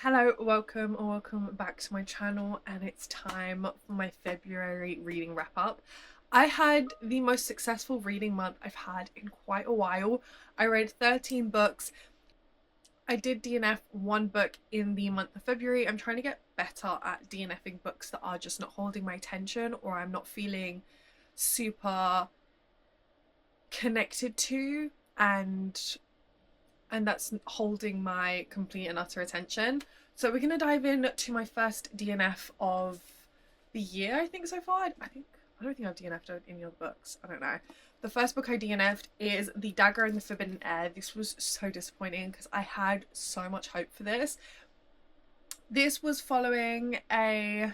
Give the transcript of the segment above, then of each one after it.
Hello, welcome or welcome back to my channel, and it's time for my February reading wrap up. I had the most successful reading month I've had in quite a while. I read 13 books. I did DNF one book in the month of February. I'm trying to get better at DNFing books that are just not holding my attention or I'm not feeling super connected to, and that's holding my complete and utter attention. So we're going to dive in to my first DNF of the year, I think, so far. I don't think I've DNF'd any other books. I don't know. The first book I DNF'd is The Dagger and the Forbidden Air. This was so disappointing because I had so much hope for this. This was following a...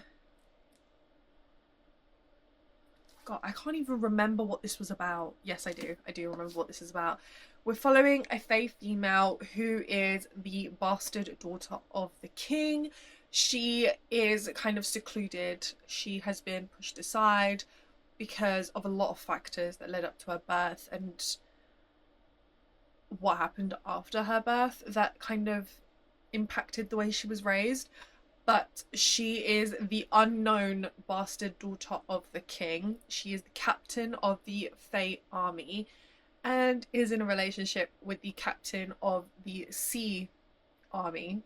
God, I can't even remember what this was about. Yes, I do. I do remember what this is about. We're following a Fae female who is the bastard daughter of the king. She is kind of secluded. She has been pushed aside because of a lot of factors that led up to her birth and what happened after her birth that kind of impacted the way she was raised. But she is the unknown bastard daughter of the king. She is the captain of the Fae army and is in a relationship with the captain of the Sea army.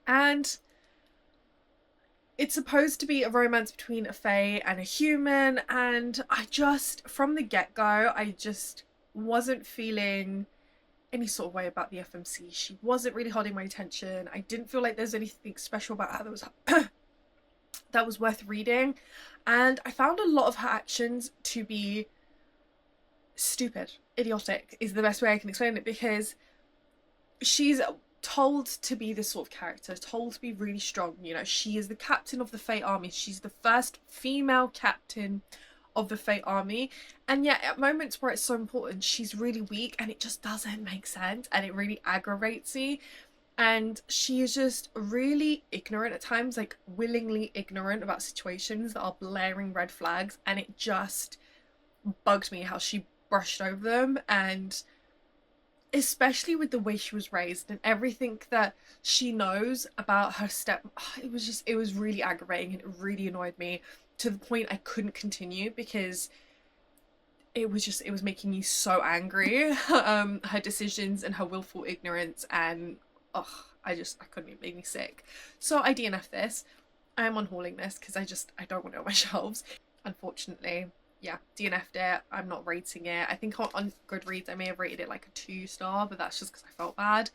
And it's supposed to be a romance between a Fae and a human, and I just, from the get-go, I just wasn't feeling any sort of way about the FMC. She wasn't really holding my attention. I didn't feel like there's anything special about her that was that was worth reading, and I found a lot of her actions to be stupid. Idiotic is the best way I can explain it, because she's told to be this sort of character, told to be really strong. You know, she is the captain of the Fae army. She's the first female captain of the Fae army, and yet at moments where it's so important, she's really weak, and it just doesn't make sense, and it really aggravates me. And she is just really ignorant at times, like willingly ignorant about situations that are blaring red flags, and it just bugged me how she brushed over them. And especially with the way she was raised and everything that she knows about her it was really aggravating, and it really annoyed me to the point I couldn't continue because it was making me so angry. Her decisions and her willful ignorance, and I couldn't. It made me sick. So I DNF this. I am unhauling this because I don't want it on my shelves, unfortunately. Yeah, DNF'd it. I'm not rating it. I think on Goodreads I may have rated it like a 2-star, but that's just because I felt bad.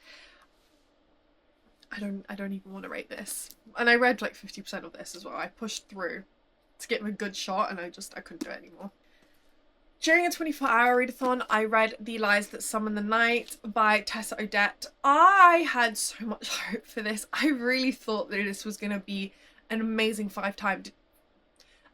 I don't even want to rate this. And I read like 50% of this as well. I pushed through to get a good shot, and I couldn't do it anymore. During a 24-hour readathon, I read The Lies That Summon the Night by Tessa Odette. I had so much hope for this. I really thought that this was going to be an amazing fun time. Did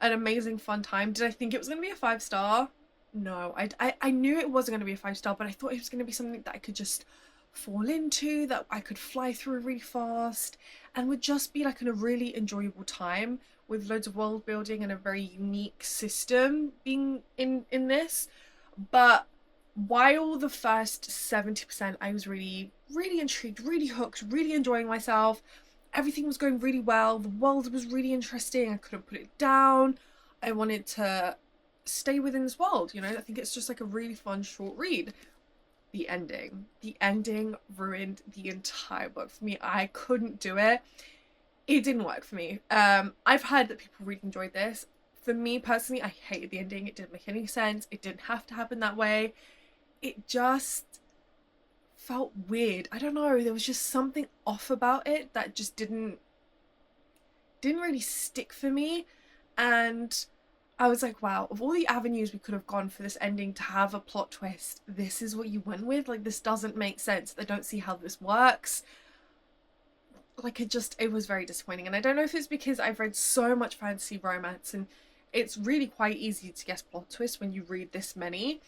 I think it was going to be a 5-star? No, I knew it wasn't going to be a 5-star, but I thought it was going to be something that I could just fall into, that I could fly through really fast, and would just be like a really enjoyable time with loads of world building and a very unique system being in this. But while the first 70% I was really intrigued, really hooked, really enjoying myself, everything was going really well, the world was really interesting, I couldn't put it down, I wanted to stay within this world, you know. I think it's just like a really fun short read. The ending ruined the entire book for me. I couldn't do it. It didn't work for me. I've heard that people really enjoyed this. For me personally, I hated the ending. It didn't make any sense. It didn't have to happen that way. It just felt weird. I don't know, there was just something off about it that just didn't really stick for me. And I was like, wow, of all the avenues we could have gone for this ending to have a plot twist, this is what you went with? Like, this doesn't make sense. I don't see how this works. Like, it was very disappointing. And I don't know if it's because I've read so much fantasy romance and it's really quite easy to guess plot twists when you read this many.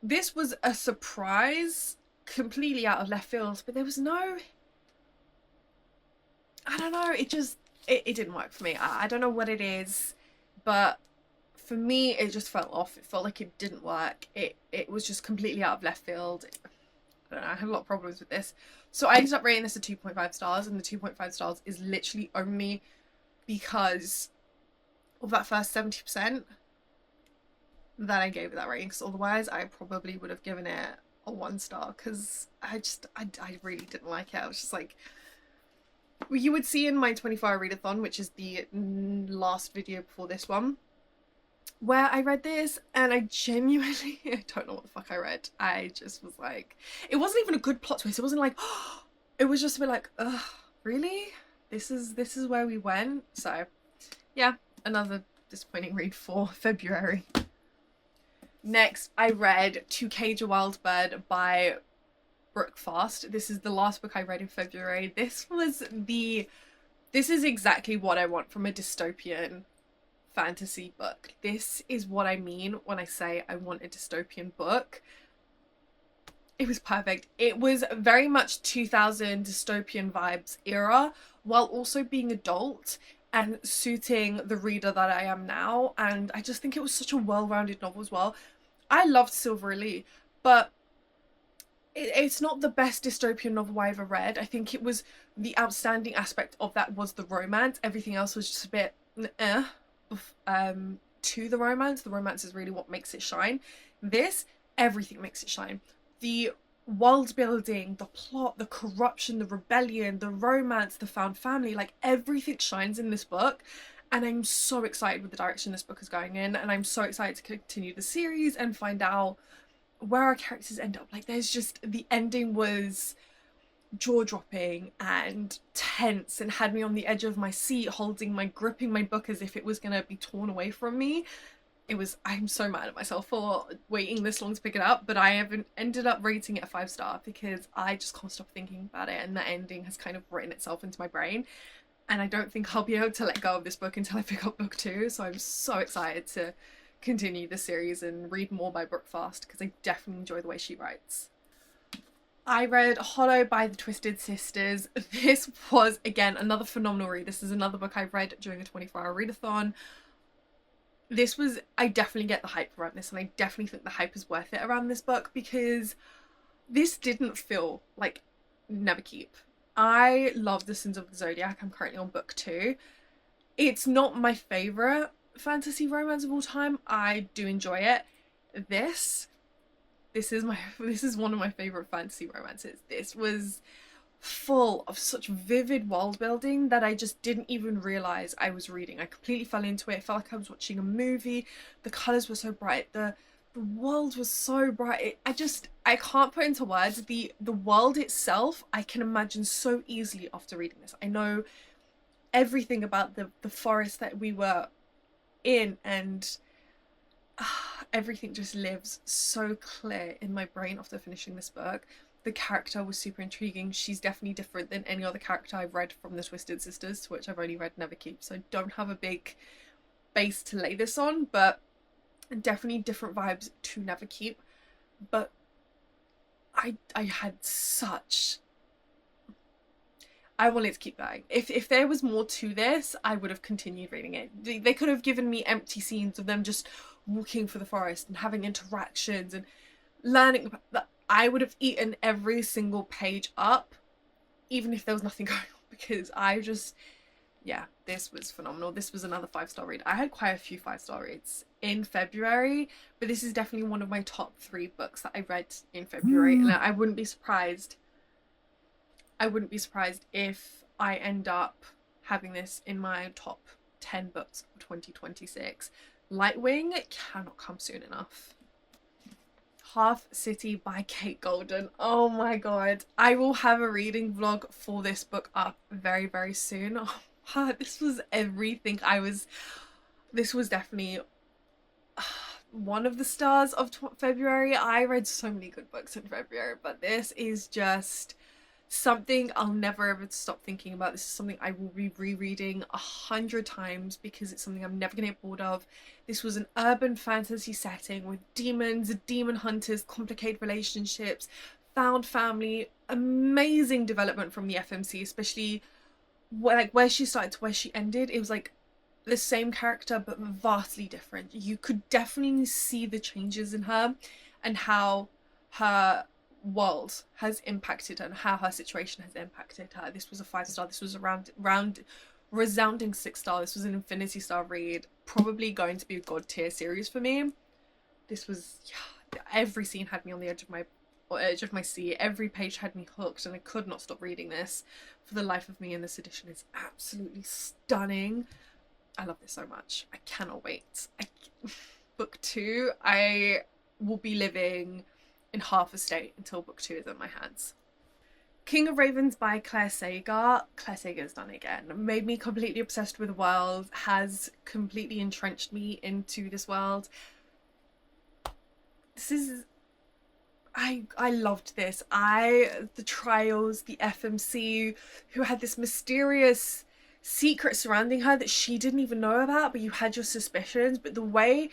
This was a surprise, completely out of left field, but there was no... I don't know, it didn't work for me. I don't know what it is, but for me it just felt off. It felt like it didn't work. It was just completely out of left field. I don't know, I had a lot of problems with this. So I ended up rating this a 2.5 stars, and the 2.5 stars is literally only because of that first 70% that I gave it that rating, because otherwise I probably would have given it a 1 star, because I really didn't like it. I was just like, you would see in my 24-hour readathon, which is the last video before this one, where I read this, and I genuinely, I don't know what the fuck I read. I just was like, it wasn't even a good plot twist. It wasn't like, oh, it was just a bit like, ugh, really? This is where we went? So yeah, another disappointing read for February. Next, I read To Cage a Wild Bird by Brooke Fast. This is the last book I read in February. This is exactly what I want from a dystopian fantasy book. This is what I mean when I say I want a dystopian book. It was perfect. It was very much 2000 dystopian vibes era, while also being adult and suiting the reader that I am now. And I just think it was such a well-rounded novel as well. I loved Silver Lee, but it's not the best dystopian novel I ever read. I think it was, the outstanding aspect of that was the romance. Everything else was just a bit to the romance. The romance is really what makes it shine. This, everything makes it shine. The world building, the plot, the corruption, the rebellion, the romance, the found family, like everything shines in this book. And I'm so excited with the direction this book is going in, and I'm so excited to continue the series and find out where our characters end up. Like, there's just, the ending was jaw-dropping and tense and had me on the edge of my seat, gripping my book as if it was gonna be torn away from me. I'm so mad at myself for waiting this long to pick it up, but I haven't ended up rating it a 5-star because I just can't stop thinking about it, and the ending has kind of written itself into my brain, and I don't think I'll be able to let go of this book until I pick up book 2. So I'm so excited to continue the series and read more by Brooke Fast, because I definitely enjoy the way she writes. I read Hollow by the Twisted Sisters. This was, again, another phenomenal read. This is another book I read during a 24-hour readathon. I definitely get the hype around this, and I definitely think the hype is worth it around this book, because this didn't feel like Neverkeep. I love The Sins of the Zodiac. I'm currently on book 2. It's not my favourite fantasy romance of all time. I do enjoy it. This is one of my favourite fantasy romances. This was full of such vivid world building that I just didn't even realise I was reading. I completely fell into it. It felt like I was watching a movie. The colours were so bright. The world was so bright. I can't put into words the world itself. I can imagine so easily after reading this. I know everything about the forest that we were in, and everything just lives so clear in my brain after finishing this book. The character was super intriguing. She's definitely different than any other character I've read from the Twisted Sisters, to which I've only read Neverkeep, so I don't have a big base to lay this on, but definitely different vibes to Neverkeep. But I had such... I wanted to keep going. If there was more to this, I would have continued reading it. They could have given me empty scenes of them just walking through the forest and having interactions and learning about that. I would have eaten every single page up, even if there was nothing going on, because yeah, this was phenomenal. This was another 5-star read. I had quite a few 5-star reads in February, but this is definitely one of my top 3 books that I read in February, and I wouldn't be surprised if I end up having this in my top 10 books of 2026. Lightwing cannot come soon enough. Half City by Kate Golden. Oh my god. I will have a reading vlog for this book up very, very soon. Oh, this was everything. This was definitely one of the stars of February. I read so many good books in February, but this is just something I'll never ever stop thinking about. This is something I will be rereading 100 times, because it's something I'm never gonna get bored of. This was an urban fantasy setting with demons, demon hunters, complicated relationships, found family, amazing development from the FMC, especially where she started to where she ended. It was like the same character but vastly different. You could definitely see the changes in her and how her world has impacted her and how her situation has impacted her. This was a 5-star. This was a resounding 6-star. This was an infinity star read. Probably going to be a god tier series for me. This was, yeah, every scene had me on the edge of my seat. Every page had me hooked, and I could not stop reading this for the life of me. And this edition is absolutely stunning. I love this so much. I cannot wait. Book 2, I will be living in half a state until book 2 is in my hands. King of Ravens by Claire Sager. Claire Sager's done it again. Made me completely obsessed with the world, has completely entrenched me into this world. This is... I loved this. The trials, the FMC, who had this mysterious secret surrounding her that she didn't even know about, but you had your suspicions. But the way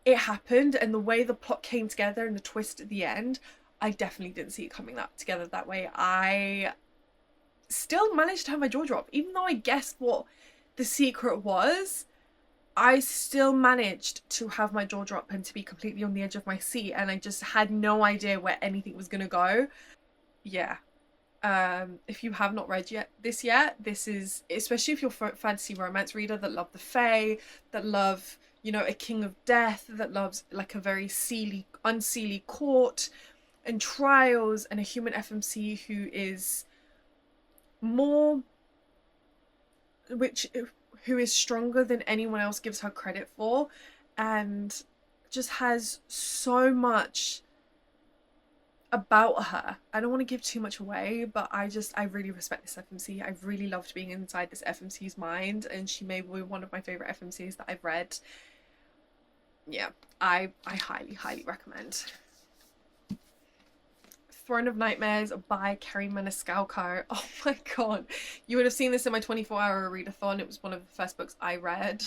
it happened and the way the plot came together and the twist at the end, I definitely didn't see it coming together that way. I still managed to have my jaw drop. Even though I guessed what the secret was, I still managed to have my jaw drop and to be completely on the edge of my seat, and I just had no idea where anything was gonna go. Yeah. If you have not read this yet, this is, especially if you're a fantasy romance reader that love the Fae, that love, you know, a king of death, that loves like a very unseelie court and trials, and a human FMC who is more, who is stronger than anyone else gives her credit for, and just has so much about her. I don't want to give too much away, but I really respect this FMC. I really loved being inside this FMC's mind, and she may be one of my favourite FMCs that I've read. Yeah, I highly recommend. Throne of Nightmares by Kerri Maniscalco. Oh my god. You would have seen this in my 24-hour readathon. It was one of the first books I read.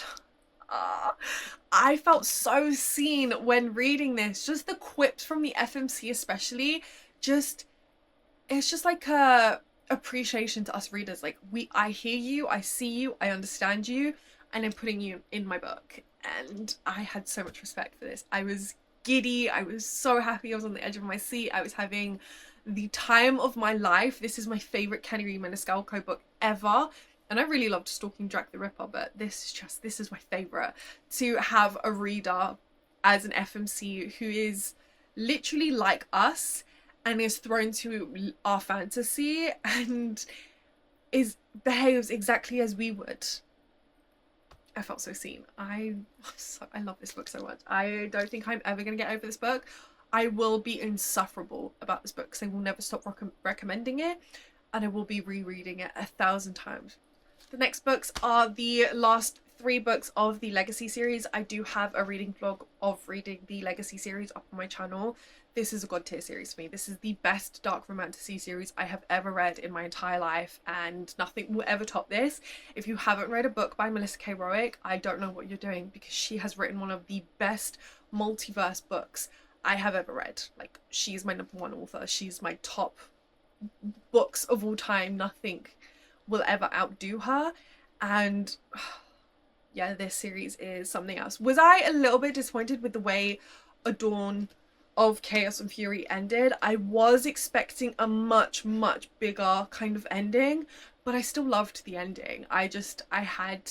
I felt so seen when reading this. Just the quips from the FMC especially. It's just like a appreciation to us readers. Like, I hear you, I see you, I understand you, and I'm putting you in my book. And I had so much respect for this. I was giddy. I was so happy. I was on the edge of my seat. I was having the time of my life. This is my favourite Kerri Maniscalco book ever. And I really loved Stalking Jack the Ripper, but this is my favourite. To have a reader as an FMC who is literally like us and is thrown to our fantasy and behaves exactly as we would. I felt so seen. I love this book so much. I don't think I'm ever going to get over this book. I will be insufferable about this book because I will never stop recommending it, and I will be rereading it 1,000 times. The next books are the last 3 books of the Legacy series. I do have a reading vlog of reading the Legacy series up on my channel. This is a god tier series for me. This is the best dark romantasy series I have ever read in my entire life, and nothing will ever top this. If you haven't read a book by Melissa K. Roick, I don't know what you're doing, because she has written one of the best multiverse books I have ever read. Like, she's my #1 author. She's my top books of all time. Nothing will ever outdo her. And yeah, this series is something else. Was I a little bit disappointed with the way A Dawn of Chaos and Fury ended? I was expecting a much bigger kind of ending, but I still loved the ending. I had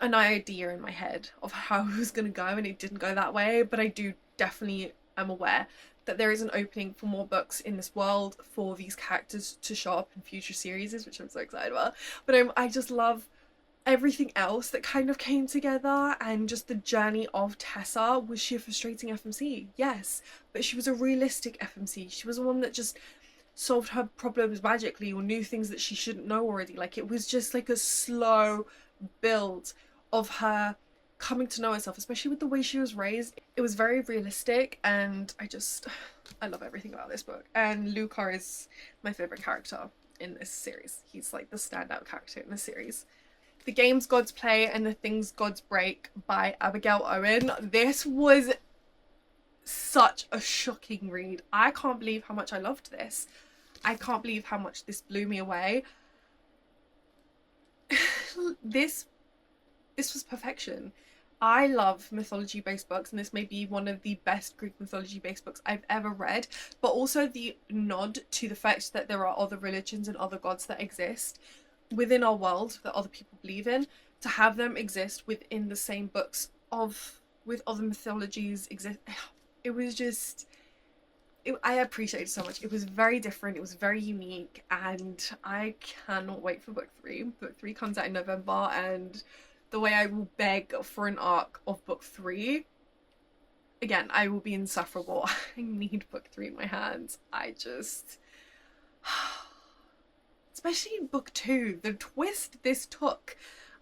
an idea in my head of how it was going to go, and it didn't go that way. But I do definitely am aware that there is an opening for more books in this world for these characters to show up in future series, which I'm so excited about. But I just love everything else that kind of came together, and just the journey of Tessa. Was she a frustrating FMC? Yes, but she was a realistic FMC. She was the one that just solved her problems magically, or knew things that she shouldn't know already. Like, it was just like a slow build of her coming to know herself, especially with the way she was raised. It was very realistic, and I love everything about this book. And Luca is my favourite character in this series. He's like the standout character in the series. The Games Gods Play and the Things Gods Break by Abigail Owen. This was such a shocking read. I can't believe how much I loved this. I can't believe how much this blew me away. This was perfection. I love mythology based books, and this may be one of the best Greek mythology based books I've ever read, but also the nod to the fact that there are other religions and other gods that exist within our world that other people believe in, to have them exist within the same books of with other mythologies exist. It was just I appreciate it so much. It was very different, it was very unique, and I cannot wait for book 3. Book 3 comes out in November, and the way I will beg for an arc of book 3, again, I will be insufferable. I need book 3 in my hands. I just... Especially in book 2, the twist this took.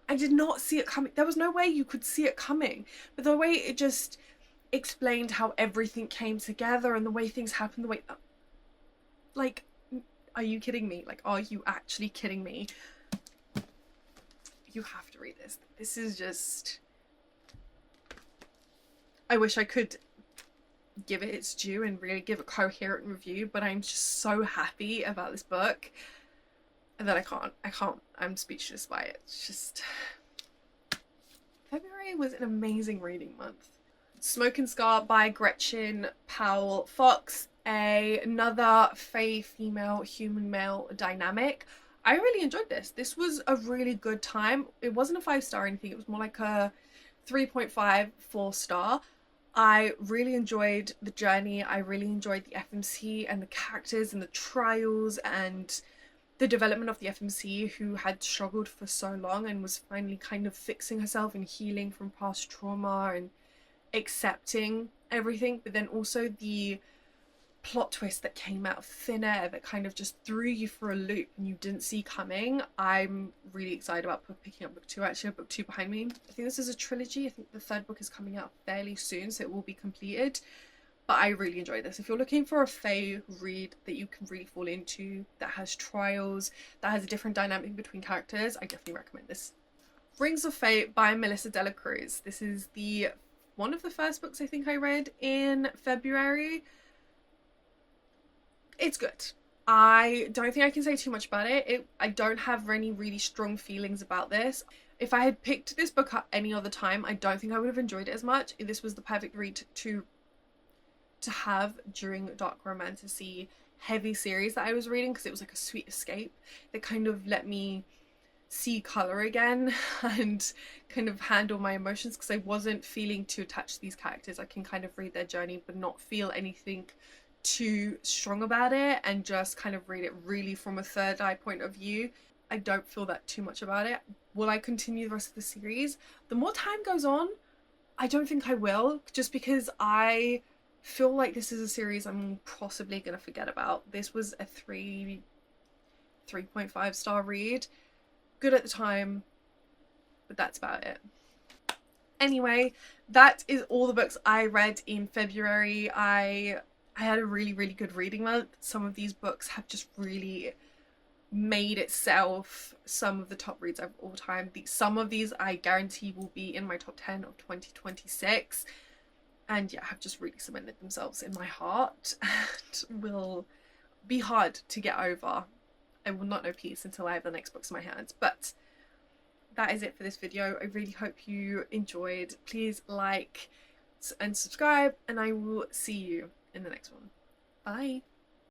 I did not see it coming. There was no way you could see it coming. But the way it just explained how everything came together and the way things happened, the way... Like, are you kidding me? Like, are you actually kidding me? You have to read this. This is just... I wish I could give it its due and really give a coherent review, but I'm just so happy about this book that I can't. I'm speechless by it. It's just... February was an amazing reading month. Smoke and Scar by Gretchen Powell Fox, another fae female human male dynamic. I really enjoyed this. This was a really good time. It wasn't a 5-star or anything. It was more like a 3.5, 4-star. I really enjoyed the journey. I really enjoyed the FMC and the characters and the trials and the development of the FMC, who had struggled for so long and was finally kind of fixing herself and healing from past trauma and accepting everything. But then also the plot twist that came out of thin air that kind of just threw you for a loop and you didn't see coming. I'm really excited about picking up book 2. Actually, I have book 2 behind me. I think this is a trilogy. I think the 3rd book is coming out fairly soon, so it will be completed. But I really enjoyed this. If you're looking for a fae read that you can really fall into, that has trials, that has a different dynamic between characters, I definitely recommend this. Rings of Fate by Melissa Dela Cruz. This is one of the first books I think I read in February. It's good. I don't think I can say too much about it. I don't have any really strong feelings about this. If I had picked this book up any other time, I don't think I would have enjoyed it as much. This was the perfect read to have during dark romantasy heavy series that I was reading, because it was like a sweet escape that kind of let me see colour again and kind of handle my emotions, because I wasn't feeling too attached to these characters. I can kind of read their journey but not feel anything too strong about it and just kind of read it really from a third eye point of view. I don't feel that too much about it. Will I continue the rest of the series? The more time goes on, I don't think I will, just because I feel like this is a series I'm possibly gonna forget about. This was a 3.5 star read. Good at the time, but that's about it. Anyway, that is all the books I read in February. I had a really, really good reading month. Some of these books have just really made itself some of the top reads of all time. Some of these I guarantee will be in my top 10 of 2026. And yeah, have just really cemented themselves in my heart and will be hard to get over. I will not know peace until I have the next books in my hands. But that is it for this video. I really hope you enjoyed. Please like and subscribe, and I will see you in the next one. Bye.